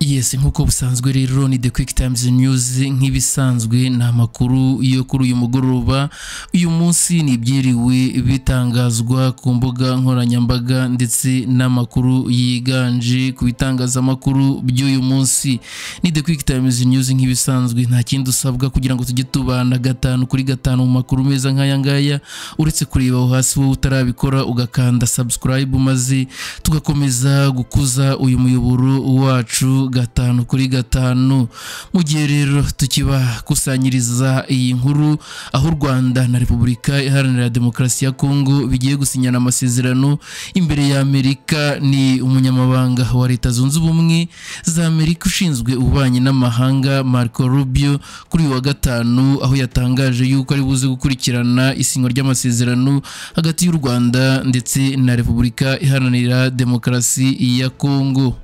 Yes, nkuko busanzwe rero ni The Quick Times News nk'ibisanzwe na makuru yo kuri uyu mugoroba. Uyu munsi ni byiriwe bitangazwa ku mbuga nkoranyambaga ndetse n'amakuru yiganje ku bitangazamakuru by'uyu munsi. Ni The Quick Times News nk'ibisanzwe, nta kindi usabwa kugira ngo tujye tubana gatanu kuri gatanu mu makuru meza nk'aya ngaya, uretse kureba aho hasi wowe utarabikora ugakanda subscribe maze tugakomeza gukuza uyu muyoboro wacu gatanu kuri gatanu. Mu gihe rero tukibakusanyiriza iyi nkuru, aho u Rwanda na Repubulika Iharanira Demokarasi ya Kongo bigiye gusinyana amasezerano imbere ya Amerika, ni umunyamabanga wa Leta Zunze Ubumwe za Amerika ushinzwe ububanyi n'amahanga Marco Rubio kuri wa gatanu, aho yatangaje yuko ari buze gukurikirana isinywa ry'amasezerano hagati y'u Rwanda ndetse na Repubulika Iharanira Demokarasi ya Kongo.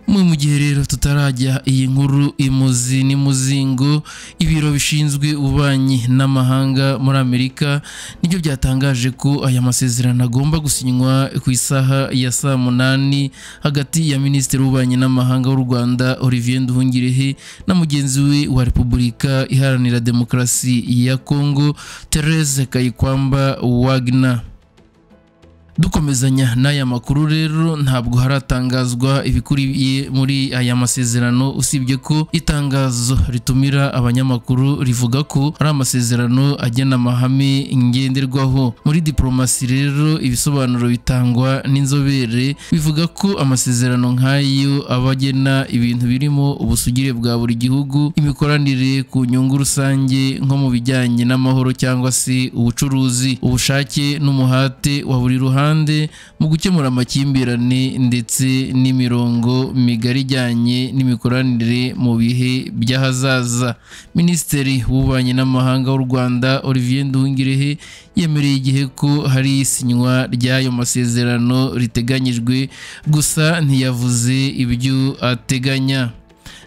Mu gihe rero tutarajya iyi nkuru imuzi n'imuzingo, ibiro bishinzwe ububanyi n'amahanga muri Amerika nibyo byatangaje ko aya masezerano agomba gusinywa ku isaha ya saa 8 hagati ya Minisitiri w'ububanyi n'amahanga w'u Rwanda Olivier Nduhungirehe na mugenzi we wa Repubulika Iharanira Demokarasi ya Kongo Therese Kayikwamba Wagner. Dukomezanya n'aya makuru rero, ntabwo haratangazwa ibikuriye muri aya masezerano, usibye ko itangazo ritumira abanyamakuru rivuga ko ari amasezerano agena amahame ngenderwaho muri diplomasi. Rero ibisobanuro bitangwa n'inzobere bivuga ko amasezerano nk'ayo abagena ibintu birimo ubusugire bwa buri gihugu, imikoranire ku nyungu rusange nko mu bijyanye n'amahoro cyangwa se ubucuruzi, ubushake n'umuhate wa buri ruhande mu gukemura amakimbirane ndetse n'imirongo migari ijyanye n'imikoranire mu bihe by'ahazaza. Minisitiri w'ububanyi n'amahanga w'u Rwanda Olivier Nduhungirehe yemereye igihe ko hari isinywa ry'ayo masezerano riteganyijwe, gusa ntiyavuze ibyo ateganya.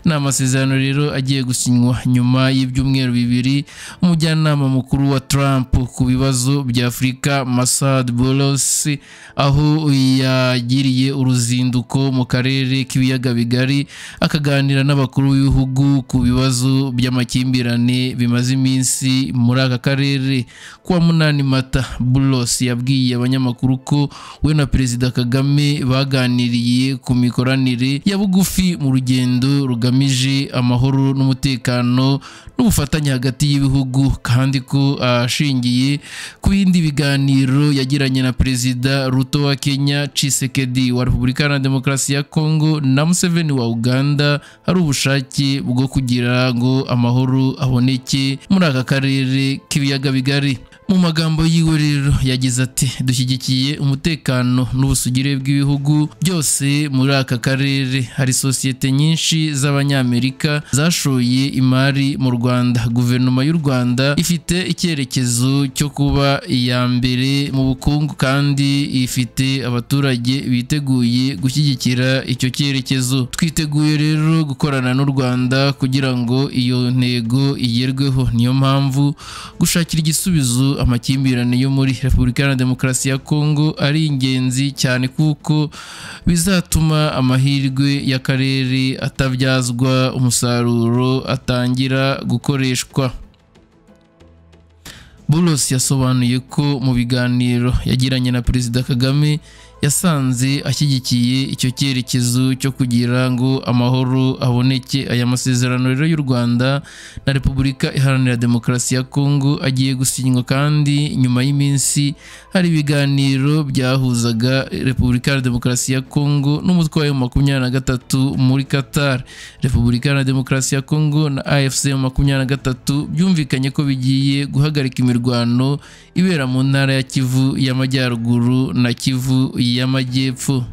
Ni amasezerano rero agiye gusinywa nyuma y'ibyumweru bibiri umujyanama mukuru wa Trump ku bibazo bya Afurika Masad Boulos, aho yagiriye uruzinduko mu karere k'ibiyaga bigari akaganira n'abakuru b'ibihugu ku bibazo by'amakimbirane bimaze iminsi muri aka karere. Kuwa 8 Mata, Boulos yabwiye abanyamakuru ko we na Perezida Kagame baganiriye ku mikoranire ya bugufi mu rugendo rugamije amahoro n'umutekano n'ubufatanye hagati y'ibihugu, kandi ko ashingiye ku bindi biganiro yagiranye na Perezida Ruto wa Kenya, Tshisekedi wa Repubulika Iharanira Demokarasi ya Kongo na Museveni wa Uganda, hari ubushake bwo kugira ngo amahoro aboneke muri aka karere k'ibiyaga bigari. Mu magambo yiwe rero yagize ati, dushyigikiye umutekano n'ubusugire bw'ibihugu byose muri aka karere. Hari sosiyete nyinshi z'abanyamerika zashoye imari mu Rwanda. Guverinoma y'u Rwanda ifite icyerekezo cyo kuba iya mbere mu bukungu, kandi ifite abaturage biteguye gushyigikira icyo cyerekezo. Twiteguye rero gukorana n'u Rwanda kugira ngo iyo ntego igerweho. Niyo mpamvu gushakira igisubizo amakimbirane yo muri Repubulika Iharanira Demokarasi ya Kongo ari ingenzi cyane, kuko bizatuma amahirwe y'akarere atabyazwa umusaruro atangira gukoreshwa. Boulos yasobanuye ko mu biganiro yagiranye na Perezida Kagame yasanze ashyigikiye icyo cyerekezo cyo kugira ngo amahoro aboneke. Aya masezerano rero y'u Rwanda na Repubulika Iharanira Demokarasi ya Kongo agiye gusinywa kandi nyuma y'iminsi hari ibiganiro byahuzaga Repubulika Iharanira Demokarasi ya Kongo n'umutwe wa 23 muri Qatar. Repubulika Iharanira Demokarasi ya Kongo na AFC 23 byumvikanye ko bigiye guhagarika imirwano ibera mu ntara ya Kivu y'Amajyaruguru na Kivu y'Amajyepfo.